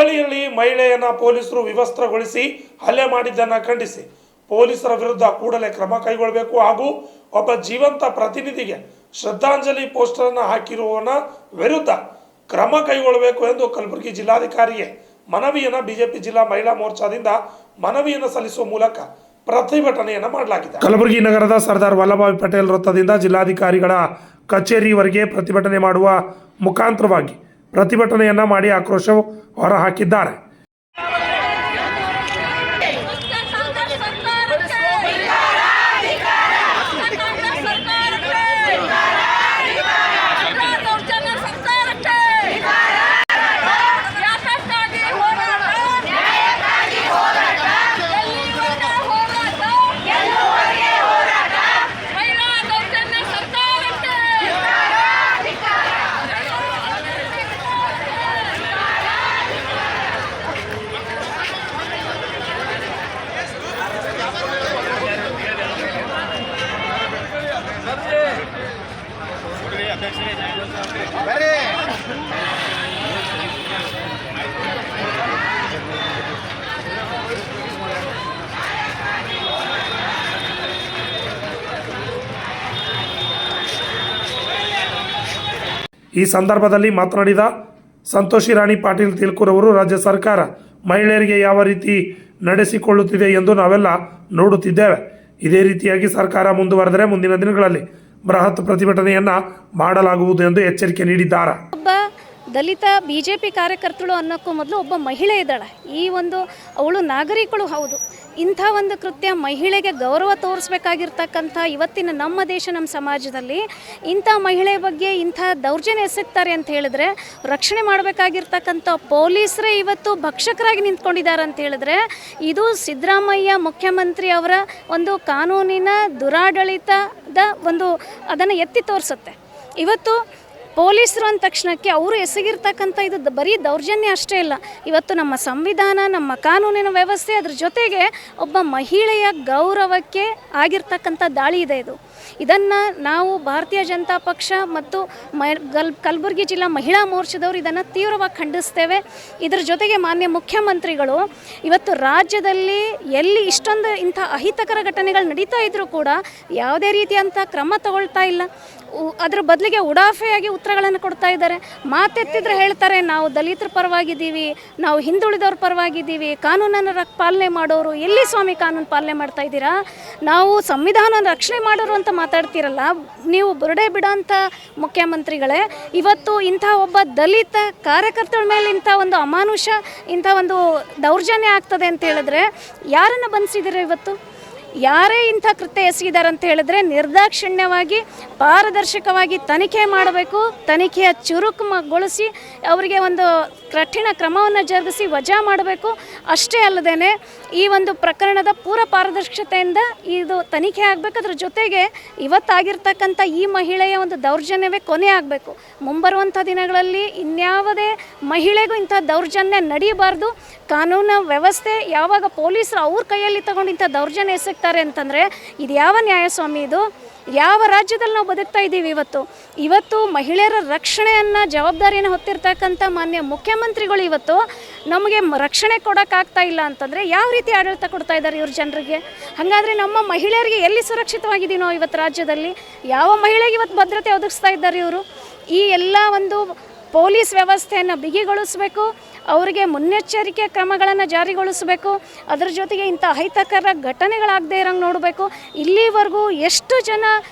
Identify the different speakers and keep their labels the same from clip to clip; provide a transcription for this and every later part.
Speaker 1: ಹುಬ್ಬಳ್ಳಿಯಲ್ಲಿ ಮಹಿಳೆಯನ್ನ ಪೊಲೀಸರು ವಿವಸ್ತ್ರಗೊಳಿಸಿ ಹಲ್ಲೆ ಮಾಡಿದ್ದನ್ನು ಖಂಡಿಸಿ ಪೊಲೀಸರ ವಿರುದ್ಧ ಕೂಡಲೇ ಕ್ರಮ ಕೈಗೊಳ್ಳಬೇಕು ಹಾಗೂ ಒಬ್ಬ ಜೀವಂತ ಪ್ರತಿನಿಧಿಗೆ ಶ್ರದ್ಧಾಂಜಲಿ ಪೋಸ್ಟರ್ ಅನ್ನು ಹಾಕಿರುವವನ ವಿರುದ್ಧ ಕ್ರಮ ಕೈಗೊಳ್ಳಬೇಕು ಎಂದು ಕಲಬುರಗಿ ಜಿಲ್ಲಾಧಿಕಾರಿಗೆ ಮನವಿಯನ್ನು ಬಿಜೆಪಿ ಜಿಲ್ಲಾ ಮಹಿಳಾ ಮೋರ್ಚಾದಿಂದ ಮನವಿಯನ್ನು ಸಲ್ಲಿಸುವ ಮೂಲಕ ಪ್ರತಿಭಟನೆಯನ್ನು ಮಾಡಲಾಗಿದೆ. ಕಲಬುರಗಿ ನಗರದ ಸರ್ದಾರ್ ವಲ್ಲಭಭಾಯ್ ಪಟೇಲ್ ವೃತ್ತದಿಂದ ಜಿಲ್ಲಾಧಿಕಾರಿಗಳ ಕಚೇರಿವರೆಗೆ ಪ್ರತಿಭಟನೆ ಮಾಡುವ ಮುಖಾಂತರವಾಗಿ ಪ್ರತಿಭಟನೆಯನ್ನ ಮಾಡಿ ಆಕ್ರೋಶ ಹೊರಹಾಕಿದ್ದಾರೆ. ಈ ಸಂದರ್ಭದಲ್ಲಿ ಮಾತನಾಡಿದ ಸಂತೋಷಿ ರಾಣಿ ಪಾಟೀಲ್ ತಿಲ್ಕೂರ್ ಅವರು, ರಾಜ್ಯ ಸರ್ಕಾರ ಮಹಿಳೆಯರಿಗೆ ಯಾವ ರೀತಿ ನಡೆಸಿಕೊಳ್ಳುತ್ತಿದೆ ಎಂದು ನಾವೆಲ್ಲ ನೋಡುತ್ತಿದ್ದೇವೆ. ಇದೇ ರೀತಿಯಾಗಿ ಸರ್ಕಾರ ಮುಂದುವರೆದರೆ ಮುಂದಿನ ದಿನಗಳಲ್ಲಿ ಬೃಹತ್ ಪ್ರತಿಭಟನೆಯನ್ನ ಮಾಡಲಾಗುವುದು ಎಂದು ಎಚ್ಚರಿಕೆ ನೀಡಿದ್ದಾರೆ.
Speaker 2: ಒಬ್ಬ ದಲಿತ ಬಿಜೆಪಿ ಕಾರ್ಯಕರ್ತಳು ಅನ್ನೋಕ್ಕೂ ಮೊದಲು ಒಬ್ಬ ಮಹಿಳೆ ಇದ್ದಾಳೆ. ಅವಳು ನಾಗರಿಕಳು ಹೌದು. ಇಂಥ ಒಂದು ಕೃತ್ಯ ಮಹಿಳೆಗೆ ಗೌರವ ತೋರಿಸ್ಬೇಕಾಗಿರ್ತಕ್ಕಂಥ ಇವತ್ತಿನ ನಮ್ಮ ದೇಶ, ನಮ್ಮ ಸಮಾಜದಲ್ಲಿ ಇಂಥ ಮಹಿಳೆ ಬಗ್ಗೆ ಇಂಥ ದೌರ್ಜನ್ಯ ಎಸಗ್ತಾರೆ ಅಂತ ಹೇಳಿದ್ರೆ ರಕ್ಷಣೆ ಮಾಡಬೇಕಾಗಿರ್ತಕ್ಕಂಥ ಪೊಲೀಸರೇ ಇವತ್ತು ಭಕ್ಷಕರಾಗಿ ನಿಂತ್ಕೊಂಡಿದ್ದಾರೆ ಅಂತ ಹೇಳಿದ್ರೆ ಇದು ಸಿದ್ದರಾಮಯ್ಯ ಮುಖ್ಯಮಂತ್ರಿ ಅವರ ಒಂದು ಕಾನೂನಿನ ದುರಾಡಳಿತದ ಅದನ್ನು ಎತ್ತಿ ತೋರಿಸುತ್ತೆ. ಇವತ್ತು ಪೊಲೀಸರು ಅಂದ ತಕ್ಷಣಕ್ಕೆ ಅವರು ಎಸಗಿರ್ತಕ್ಕಂಥ ಇದು ಬರೀ ದೌರ್ಜನ್ಯ ಅಷ್ಟೇ ಇಲ್ಲ, ಇವತ್ತು ನಮ್ಮ ಸಂವಿಧಾನ, ನಮ್ಮ ಕಾನೂನಿನ ವ್ಯವಸ್ಥೆ, ಅದ್ರ ಜೊತೆಗೆ ಒಬ್ಬ ಮಹಿಳೆಯ ಗೌರವಕ್ಕೆ ಆಗಿರ್ತಕ್ಕಂಥ ದಾಳಿ ಇದೆ. ಇದನ್ನು ನಾವು ಭಾರತೀಯ ಜನತಾ ಪಕ್ಷ ಮತ್ತು ಕಲಬುರಗಿ ಜಿಲ್ಲಾ ಮಹಿಳಾ ಮೋರ್ಚಾದವರು ಇದನ್ನು ತೀವ್ರವಾಗಿ ಖಂಡಿಸ್ತೇವೆ. ಇದರ ಜೊತೆಗೆ ಮಾನ್ಯ ಮುಖ್ಯಮಂತ್ರಿಗಳು ಇವತ್ತು ರಾಜ್ಯದಲ್ಲಿ ಎಲ್ಲಿ ಇಷ್ಟೊಂದು ಇಂಥ ಅಹಿತಕರ ಘಟನೆಗಳು ನಡೀತಾ ಇದ್ದರೂ ಕೂಡ ಯಾವುದೇ ರೀತಿಯಂಥ ಕ್ರಮ ತಗೊಳ್ತಾ ಇಲ್ಲ. ಅದರ ಬದಲಿಗೆ ಉಡಾಫೆಯಾಗಿ ಉತ್ತರಗಳನ್ನು ಕೊಡ್ತಾ ಇದ್ದಾರೆ. ಮಾತೆತ್ತಿದ್ರೆ ಹೇಳ್ತಾರೆ, ನಾವು ದಲಿತರ ಪರವಾಗಿದ್ದೀವಿ, ನಾವು ಹಿಂದುಳಿದವ್ರ ಪರವಾಗಿದ್ದೀವಿ, ಕಾನೂನನ್ನು ಪಾಲನೆ ಮಾಡೋರು. ಎಲ್ಲಿ ಸ್ವಾಮಿ ಕಾನೂನು ಪಾಲನೆ ಮಾಡ್ತಾ ಇದ್ದೀರಾ? ನಾವು ಸಂವಿಧಾನ ರಕ್ಷಣೆ ಮಾಡೋರು ಅಂತ ಮಾತಾಡ್ತಿರಲ್ಲ ನೀವು. ಬುರುಡೆ ಬಿಡೋಂಥ ಮುಖ್ಯಮಂತ್ರಿಗಳೇ ಇವತ್ತು ಇಂಥ ಒಬ್ಬ ದಲಿತ ಕಾರ್ಯಕರ್ತರ ಮೇಲೆ ಇಂಥ ಒಂದು ಅಮಾನುಷ, ಇಂಥ ಒಂದು ದೌರ್ಜನ್ಯ ಆಗ್ತದೆ ಅಂತ ಹೇಳಿದ್ರೆ ಯಾರನ್ನು ಬಂಧಿಸಿದ್ದೀರ? ಇವತ್ತು ಯಾರೇ ಇಂಥ ಕೃತ್ಯ ಎಸಗಿದ್ದಾರೆ ಅಂತ ಹೇಳಿದ್ರೆ ನಿರ್ದಾಕ್ಷಿಣ್ಯವಾಗಿ ಪಾರದರ್ಶಕವಾಗಿ ತನಿಖೆ ಮಾಡಬೇಕು. ತನಿಖೆಯ ಚುರುಕುಗೊಳಿಸಿ ಅವರಿಗೆ ಒಂದು ಕಠಿಣ ಕ್ರಮವನ್ನು ಜರುಗಿಸಿ ವಜಾ ಮಾಡಬೇಕು. ಅಷ್ಟೇ ಅಲ್ಲದೇ ಈ ಒಂದು ಪ್ರಕರಣದ ಪೂರ ಪಾರದರ್ಶಕತೆಯಿಂದ ಇದು ತನಿಖೆ ಆಗಬೇಕು. ಅದ್ರ ಜೊತೆಗೆ ಇವತ್ತಾಗಿರ್ತಕ್ಕಂಥ ಈ ಮಹಿಳೆಯ ಒಂದು ದೌರ್ಜನ್ಯವೇ ಕೊನೆ ಆಗಬೇಕು. ಮುಂಬರುವಂಥ ದಿನಗಳಲ್ಲಿ ಇನ್ಯಾವುದೇ ಮಹಿಳೆಗೂ ಇಂಥ ದೌರ್ಜನ್ಯ ನಡೆಯಬಾರ್ದು. ಕಾನೂನು ವ್ಯವಸ್ಥೆ ಯಾವಾಗ ಪೊಲೀಸರು ಅವ್ರ ಕೈಯಲ್ಲಿ ತಗೊಂಡು ಇಂಥ ದೌರ್ಜನ್ಯ ಎಸಗ್ತಾರೆ ಅಂತಂದರೆ ಇದು ಯಾವ ನ್ಯಾಯಸ್ವಾಮಿ? ಇದು ಯಾವ ರಾಜ್ಯದಲ್ಲಿ ನಾವು ಬದುಕ್ತಾ ಇದ್ದೀವಿ? ಇವತ್ತು ಮಹಿಳೆಯರ ರಕ್ಷಣೆಯನ್ನು ಜವಾಬ್ದಾರಿಯನ್ನು ಹೊತ್ತಿರ್ತಕ್ಕಂಥ ಮಾನ್ಯ ಮುಖ್ಯಮಂತ್ರಿಗಳು ಇವತ್ತು ನಮಗೆ ರಕ್ಷಣೆ ಕೊಡೋಕ್ಕಾಗ್ತಾ ಇಲ್ಲ ಅಂತಂದರೆ ಯಾವ ರೀತಿ ಆಡಳಿತ ಕೊಡ್ತಾ ಇದ್ದಾರೆ ಇವ್ರ ಜನರಿಗೆ? ಹಾಗಾದರೆ ನಮ್ಮ ಮಹಿಳೆಯರಿಗೆ ಎಲ್ಲಿ ಸುರಕ್ಷಿತವಾಗಿದ್ದೀನೋ ಇವತ್ತು ರಾಜ್ಯದಲ್ಲಿ? ಯಾವ ಮಹಿಳೆಗೆ ಇವತ್ತು ಭದ್ರತೆ ಒದಗಿಸ್ತಾ ಇದ್ದಾರೆ ಇವರು? ಈ ಎಲ್ಲ ಒಂದು ಪೊಲೀಸ್ ವ್ಯವಸ್ಥೆಯನ್ನು ಬಿಗಿಗೊಳಿಸಬೇಕು, ಅವರಿಗೆ ಮುನ್ನೆಚ್ಚರಿಕೆ ಕ್ರಮಗಳನ್ನು ಜಾರಿಗೊಳಿಸಬೇಕು. ಅದರ ಜೊತೆಗೆ ಇಂಥ ಅಹಿತಕರ ಘಟನೆಗಳಾಗದೇ ಇರೋಂಗೆ ನೋಡಬೇಕು. ಇಲ್ಲಿವರೆಗೂ ಎಷ್ಟು ಜನ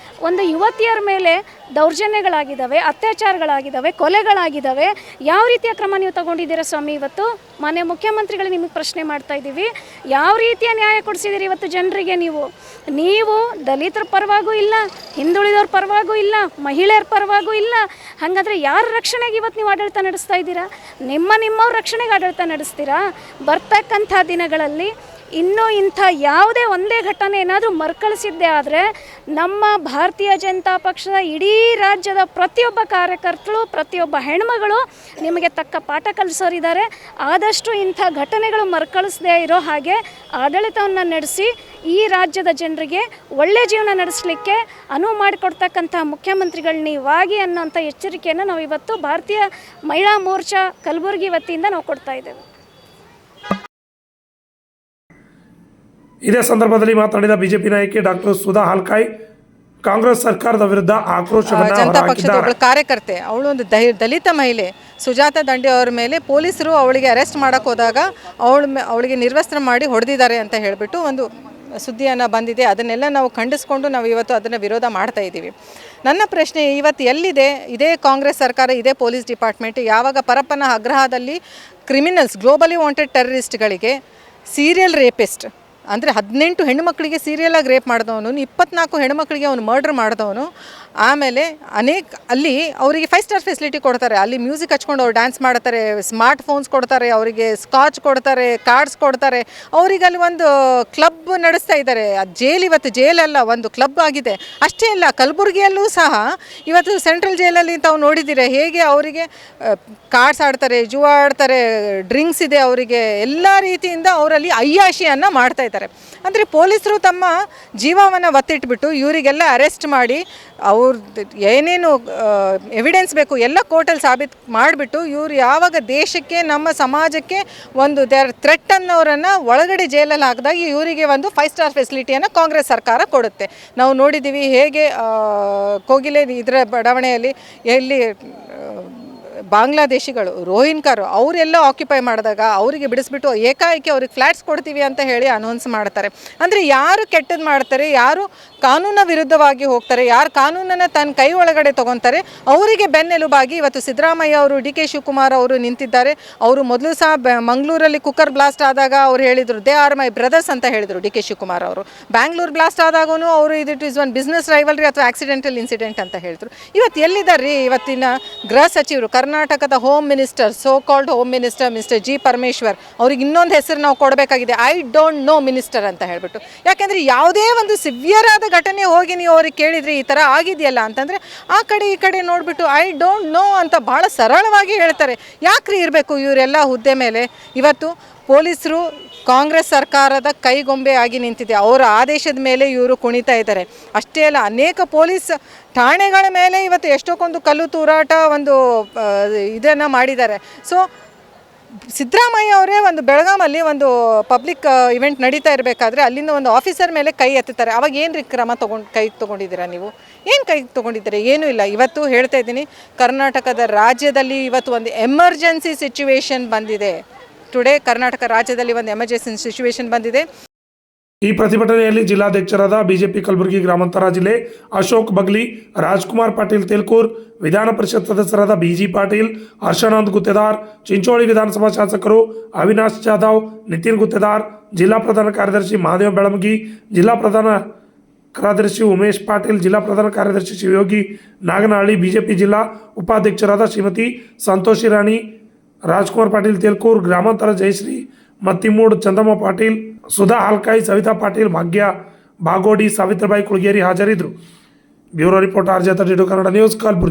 Speaker 2: ಒಂದು ಯುವತಿಯರ ಮೇಲೆ ದೌರ್ಜನ್ಯಗಳಾಗಿದ್ದಾವೆ, ಅತ್ಯಾಚಾರಗಳಾಗಿದ್ದಾವೆ, ಕೊಲೆಗಳಾಗಿದ್ದಾವೆ. ಯಾವ ರೀತಿಯ ಕ್ರಮ ನೀವು ತಗೊಂಡಿದ್ದೀರಾ ಸ್ವಾಮಿ? ಇವತ್ತು ಮಾನ್ಯ ಮುಖ್ಯಮಂತ್ರಿಗಳು ನಿಮಗೆ ಪ್ರಶ್ನೆ ಮಾಡ್ತಾ ಇದ್ದೀವಿ, ಯಾವ ರೀತಿಯ ನ್ಯಾಯ ಕೊಡಿಸಿದ್ದೀರಿ ಇವತ್ತು ಜನರಿಗೆ? ನೀವು ದಲಿತರ ಪರವಾಗೂ ಇಲ್ಲ, ಹಿಂದುಳಿದವ್ರ ಪರವಾಗೂ ಇಲ್ಲ, ಮಹಿಳೆಯರ ಪರವಾಗೂ ಇಲ್ಲ. ಹಾಗಾದರೆ ಯಾರ ರಕ್ಷಣೆಗೆ ಇವತ್ತು ನೀವು ಆಡಳಿತ ನಡೆಸ್ತಾ ಇದ್ದೀರಾ? ನಿಮ್ಮವ್ರ ರಕ್ಷಣೆಗೆ ಆಡಳಿತ ನಡೆಸ್ತೀರಾ? ಬರ್ತಕ್ಕಂಥ ದಿನಗಳಲ್ಲಿ ಇನ್ನೂ ಇಂಥ ಯಾವುದೇ ಒಂದೇ ಘಟನೆ ಏನಾದರೂ ಮರುಕಳಿಸಿದ್ದೇ ಆದರೆ ನಮ್ಮ ಭಾರತೀಯ ಜನತಾ ಪಕ್ಷದ ಇಡೀ ರಾಜ್ಯದ ಪ್ರತಿಯೊಬ್ಬ ಕಾರ್ಯಕರ್ತರು, ಪ್ರತಿಯೊಬ್ಬ ಹೆಣ್ಮಗಳು ನಿಮಗೆ ತಕ್ಕ ಪಾಠ ಕಲಿಸೋರಿದ್ದಾರೆ. ಆದಷ್ಟು ಇಂಥ ಘಟನೆಗಳು ಮರುಕಳಿಸದೇ ಇರೋ ಹಾಗೆ ಆಡಳಿತವನ್ನು ನಡೆಸಿ ಈ ರಾಜ್ಯದ ಜನರಿಗೆ ಒಳ್ಳೆಯ ಜೀವನ ನಡೆಸಲಿಕ್ಕೆ ಅನುವು ಮಾಡಿಕೊಡ್ತಕ್ಕಂಥ ಮುಖ್ಯಮಂತ್ರಿಗಳು ನೀವಾಗಿ ಅನ್ನೋಂಥ ಎಚ್ಚರಿಕೆಯನ್ನು ನಾವು ಇವತ್ತು ಭಾರತೀಯ ಮಹಿಳಾ ಮೋರ್ಚಾ ಕಲಬುರಗಿ ವತಿಯಿಂದ ನಾವು ಕೊಡ್ತಾ ಇದ್ದೇವೆ.
Speaker 1: ಇದೇ ಸಂದರ್ಭದಲ್ಲಿ ಮಾತನಾಡಿದ ಬಿಜೆಪಿ ನಾಯಕಿ ಡಾಕ್ಟರ್ ಸುಧಾ ಹಾಲ್ಕಾಯ್ ಕಾಂಗ್ರೆಸ್ ಸರ್ಕಾರದ ವಿರುದ್ಧ ಆಕ್ರೋಶವನ್ನು
Speaker 3: ಜನತಾ ಪಕ್ಷದ
Speaker 1: ಹೊರಹಾಕಿದ್ದಾರೆ.
Speaker 3: ಒಬ್ಬಳು ಕಾರ್ಯಕರ್ತೆ, ಅವಳು ಒಂದು ದಲಿತ ಮಹಿಳೆ ಸುಜಾತ ದಂಡಿ ಅವರ ಮೇಲೆ ಪೊಲೀಸರು ಅವಳಿಗೆ ಅರೆಸ್ಟ್ ಮಾಡೋಕೆ ಹೋದಾಗ ಅವಳಿಗೆ ನಿರ್ವಸ್ತ್ರ ಮಾಡಿ ಹೊಡೆದಿದ್ದಾರೆ ಅಂತ ಹೇಳಿಬಿಟ್ಟು ಒಂದು ಸುದ್ದಿಯನ್ನು ಬಂದಿದೆ. ಅದನ್ನೆಲ್ಲ ನಾವು ಖಂಡಿಸ್ಕೊಂಡು ನಾವು ಇವತ್ತು ಅದನ್ನು ವಿರೋಧ ಮಾಡ್ತಾ ಇದ್ದೀವಿ. ನನ್ನ ಪ್ರಶ್ನೆ ಇವತ್ತು ಎಲ್ಲಿದೆ ಇದೇ ಕಾಂಗ್ರೆಸ್ ಸರ್ಕಾರ, ಇದೇ ಪೊಲೀಸ್ ಡಿಪಾರ್ಟ್ಮೆಂಟ್ ಯಾವಾಗ ಪರಪ್ಪನ ಆಗ್ರಹದಲ್ಲಿ ಕ್ರಿಮಿನಲ್ಸ್, ಗ್ಲೋಬಲಿ ವಾಂಟೆಡ್ ಟೆರರಿಸ್ಟ್ಗಳಿಗೆ, ಸೀರಿಯಲ್ ರೇಪಿಸ್ಟ್ ಅಂದರೆ 18 ಹೆಣ್ಣುಮಕ್ಕಳಿಗೆ ಸೀರಿಯಲಾಗಿ ರೇಪ್ ಮಾಡಿದವನು, 24 ಹೆಣ್ಣುಮಕ್ಕಳಿಗೆ ಅವನು ಮರ್ಡ್ರ್ ಮಾಡಿದವನು, ಆಮೇಲೆ ಅಲ್ಲಿ ಅವರಿಗೆ 5 ಸ್ಟಾರ್ ಫೆಸಿಲಿಟಿ ಕೊಡ್ತಾರೆ, ಅಲ್ಲಿ ಮ್ಯೂಸಿಕ್ ಹಚ್ಕೊಂಡು ಅವ್ರು ಡ್ಯಾನ್ಸ್ ಮಾಡ್ತಾರೆ, ಸ್ಮಾರ್ಟ್ ಫೋನ್ಸ್ ಕೊಡ್ತಾರೆ, ಅವರಿಗೆ ಸ್ಕಾಚ್ ಕೊಡ್ತಾರೆ, ಕಾರ್ಡ್ಸ್ ಕೊಡ್ತಾರೆ, ಅವರಿಗೆ ಅಲ್ಲಿ ಒಂದು ಕ್ಲಬ್ ನಡೆಸ್ತಾ ಇದ್ದಾರೆ. ಇವತ್ತು ಜೈಲಲ್ಲ, ಒಂದು ಕ್ಲಬ್ ಆಗಿದೆ. ಅಷ್ಟೇ ಅಲ್ಲ, ಕಲಬುರಗಿಯಲ್ಲೂ ಸಹ ಇವತ್ತು ಸೆಂಟ್ರಲ್ ಜೈಲಲ್ಲಿ ತಾವು ನೋಡಿದ್ದೀರ ಹೇಗೆ ಅವರಿಗೆ ಕಾರ್ಡ್ಸ್ ಆಡ್ತಾರೆ, ಜೂ ಆಡ್ತಾರೆ, ಡ್ರಿಂಕ್ಸ್ ಇದೆ, ಅವರಿಗೆ ಎಲ್ಲ ರೀತಿಯಿಂದ ಅವರಲ್ಲಿ ಅಯ್ಯಾಶಿಯನ್ನು ಮಾಡ್ತಾ ಇದ್ದಾರೆ. ಅಂದರೆ ಪೊಲೀಸರು ತಮ್ಮ ಜೀವವನ್ನು ಒತ್ತಿಟ್ಬಿಟ್ಟು ಇವರಿಗೆಲ್ಲ ಅರೆಸ್ಟ್ ಮಾಡಿ ಅವ್ರದ್ದು ಏನೇನು ಎವಿಡೆನ್ಸ್ ಬೇಕು ಎಲ್ಲ ಕೋರ್ಟಲ್ಲಿ ಸಾಬೀತು ಮಾಡಿಬಿಟ್ಟು ಇವರು ಯಾವಾಗ ದೇಶಕ್ಕೆ, ನಮ್ಮ ಸಮಾಜಕ್ಕೆ ಒಂದು ಥ್ರೆಟ್ ಅನ್ನೋರನ್ನು ಒಳಗಡೆ ಜೈಲಲ್ಲಿ ಹಾಕಿದಾಗ ಇವರಿಗೆ ಒಂದು 5 ಸ್ಟಾರ್ ಫೆಸಿಲಿಟಿಯನ್ನು ಕಾಂಗ್ರೆಸ್ ಸರ್ಕಾರ ಕೊಡುತ್ತೆ. ನಾವು ನೋಡಿದ್ದೀವಿ ಹೇಗೆ ಕೋಗಿಲೆ ಇದರ ಬಡಾವಣೆಯಲ್ಲಿ ಎಲ್ಲಿ ಬಾಂಗ್ಲಾದೇಶಿಗಳು, ರೋಹಿಂಗ್ಯರು ಅವರೆಲ್ಲ ಆಕ್ಯುಪೈ ಮಾಡಿದಾಗ ಅವರಿಗೆ ಬಿಡಿಸ್ಬಿಟ್ಟು ಏಕಾಏಕಿ ಅವ್ರಿಗೆ ಫ್ಲ್ಯಾಟ್ಸ್ ಕೊಡ್ತೀವಿ ಅಂತ ಹೇಳಿ ಅನೌನ್ಸ್ ಮಾಡ್ತಾರೆ. ಅಂದರೆ ಯಾರು ಕೆಟ್ಟದ್ದು ಮಾಡ್ತಾರೆ, ಯಾರು ಕಾನೂನಿನ ವಿರುದ್ಧವಾಗಿ ಹೋಗ್ತಾರೆ, ಯಾರು ಕಾನೂನನ್ನು ತನ್ನ ಕೈ ಒಳಗಡೆ ತೊಗೊತಾರೆ ಅವರಿಗೆ ಬೆನ್ನೆಲುಬಾಗಿ ಇವತ್ತು ಸಿದ್ದರಾಮಯ್ಯ ಅವರು, ಡಿ ಕೆ ಶಿವಕುಮಾರ್ ಅವರು ನಿಂತಿದ್ದಾರೆ. ಅವರು ಮೊದಲು ಸಹ ಮಂಗಳೂರಲ್ಲಿ ಕುಕ್ಕರ್ ಬ್ಲಾಸ್ಟ್ ಆದಾಗ ಅವ್ರು ಹೇಳಿದರು ದೇ ಆರ್ ಮೈ ಬ್ರದರ್ಸ್ ಅಂತ ಹೇಳಿದರು ಡಿ ಕೆ ಶಿವಕುಮಾರ್ ಅವರು. ಬ್ಯಾಂಗ್ಳೂರು ಬ್ಲಾಸ್ಟ್ ಆದಾಗೂ ಅವರು it is one business rivalry ಅಥವಾ ಆಕ್ಸಿಡೆಂಟಲ್ ಇನ್ಸಿಡೆಂಟ್ ಅಂತ ಹೇಳಿದ್ರು. ಇವತ್ತು ಎಲ್ಲಿದ್ದಾರೆ ರೀ ಇವತ್ತಿನ ಗೃಹ ಸಚಿವರು, ಕರ್ನಾಟಕದ home minister, so called home minister mister G Parameshwar, ಅವ್ರಿಗೆ ಇನ್ನೊಂದು ಹೆಸರು ನಾವು ಕೊಡಬೇಕಾಗಿದೆ, ಐ ಡೋಂಟ್ ನೋ ಮಿನಿಸ್ಟರ್ ಅಂತ ಹೇಳ್ಬಿಟ್ಟು. ಯಾಕೆಂದರೆ ಯಾವುದೇ ಒಂದು ಸಿವಿಯರ್ ಆದ ಘಟನೆ ಹೋಗಿ ನೀವು ಅವ್ರಿಗೆ ಕೇಳಿದ್ರಿ ಈ ಥರ ಆಗಿದೆಯಲ್ಲ ಅಂತಂದರೆ ಆ ಕಡೆ ಈ ಕಡೆ ನೋಡಿಬಿಟ್ಟು ಐ ಡೋಂಟ್ ನೋ ಅಂತ ಭಾಳ ಸರಳವಾಗಿ ಹೇಳ್ತಾರೆ. ಯಾಕ್ರಿ ಇರಬೇಕು ಇವರೆಲ್ಲ ಹುದ್ದೆ ಮೇಲೆ? ಇವತ್ತು ಪೊಲೀಸರು ಕಾಂಗ್ರೆಸ್ ಸರ್ಕಾರದ ಕೈಗೊಂಬೆ ಆಗಿ ನಿಂತಿದೆ. ಅವರ ಆದೇಶದ ಮೇಲೆ ಇವರು ಕುಣಿತಾ ಇದ್ದಾರೆ. ಅಷ್ಟೇ ಅಲ್ಲ, ಅನೇಕ ಪೊಲೀಸ್ ಠಾಣೆಗಳ ಮೇಲೆ ಇವತ್ತು ಎಷ್ಟೊಂದು ಕಲ್ಲು ತೂರಾಟ ಒಂದು ಇದನ್ನು ಮಾಡಿದ್ದಾರೆ. ಸೊ ಸಿದ್ದರಾಮಯ್ಯ ಅವರೇ ಒಂದು ಬೆಳಗಾಮಲ್ಲಿ ಒಂದು ಪಬ್ಲಿಕ್ ಇವೆಂಟ್ ನಡೀತಾ ಇರಬೇಕಾದ್ರೆ ಅಲ್ಲಿಂದ ಒಂದು ಆಫೀಸರ್ ಮೇಲೆ ಕೈ ಎತ್ತುತ್ತಾರೆ. ಅವಾಗ ಏನು ರೀ ಕ್ರಮ ತೊಗೊಂಡಿದ್ದೀರಾ ನೀವು? ಏನು ಕೈ ತೊಗೊಂಡಿದ್ದೀರಾ? ಏನೂ ಇಲ್ಲ. ಇವತ್ತು ಹೇಳ್ತಾ ಇದ್ದೀನಿ, ಕರ್ನಾಟಕದ ರಾಜ್ಯದಲ್ಲಿ ಇವತ್ತು ಒಂದು ಎಮರ್ಜೆನ್ಸಿ ಸಿಚುವೇಶನ್ ಬಂದಿದೆ. ಟುಡೇ ಕರ್ನಾಟಕ ರಾಜ್ಯದಲ್ಲಿ ಒಂದು ಎಮರ್ಜೆನ್ಸಿ ಸಿಚುವೇಶನ್ ಬಂದಿದೆ.
Speaker 1: ಈ ಪ್ರತಿಭಟನೆಯಲ್ಲಿ ಜಿಲ್ಲಾಧ್ಯಕ್ಷರಾದ ಬಿಜೆಪಿ ಕಲಬುರಗಿ ಗ್ರಾಮಾಂತರ ಜಿಲ್ಲೆ ಅಶೋಕ್ ಬಗ್ಲಿ, ರಾಜ್ಕುಮಾರ್ ಪಾಟೀಲ್ ತೇಲ್ಕೂರ್, ವಿಧಾನ ಪರಿಷತ್ ಸದಸ್ಯರಾದ ಬಿಜಿ ಪಾಟೀಲ್, ಹರ್ಷಾನಂದ್ ಗುತ್ತೇದಾರ್, ಚಿಂಚೋಳಿ ವಿಧಾನಸಭಾ ಶಾಸಕರು ಅವಿನಾಶ್ ಜಾಧವ್, ನಿತಿನ್ ಗುತ್ತೇದಾರ್, ಜಿಲ್ಲಾ ಪ್ರಧಾನ ಕಾರ್ಯದರ್ಶಿ ಮಹಾದೇವ್ ಬೆಳಮಗಿ, ಜಿಲ್ಲಾ ಪ್ರಧಾನ ಕಾರ್ಯದರ್ಶಿ ಉಮೇಶ್ ಪಾಟೀಲ್, ಜಿಲ್ಲಾ ಪ್ರಧಾನ ಕಾರ್ಯದರ್ಶಿ ಶಿವಯೋಗಿ ನಾಗನಹಳ್ಳಿ, ಬಿಜೆಪಿ ಜಿಲ್ಲಾ ಉಪಾಧ್ಯಕ್ಷರಾದ ಶ್ರೀಮತಿ ಸಂತೋಷಿ ರಾಣಿ, ರಾಜ್ಕುಮಾರ್ ಪಾಟೀಲ್ ತೇಲ್ಕೂರ್, ಗ್ರಾಮಾಂತರ ಜಯಶ್ರೀ ಮತ್ತಿಮೂಡ್, ಚಂದಮ್ಮ ಪಾಟೀಲ್, ಸುಧಾ ಹಾಲ್ಕಾಯಿ, ಸವಿತಾ ಪಾಟೀಲ್, ಭಾಗ್ಯ ಬಾಗೋಡಿ, ಸಾವಿತ್ರಿಬಾಯಿ ಕುಳಗೇರಿ ಹಾಜರಿದ್ದರು. Bureau report RJ 32 Kannada news, Kalaburagi.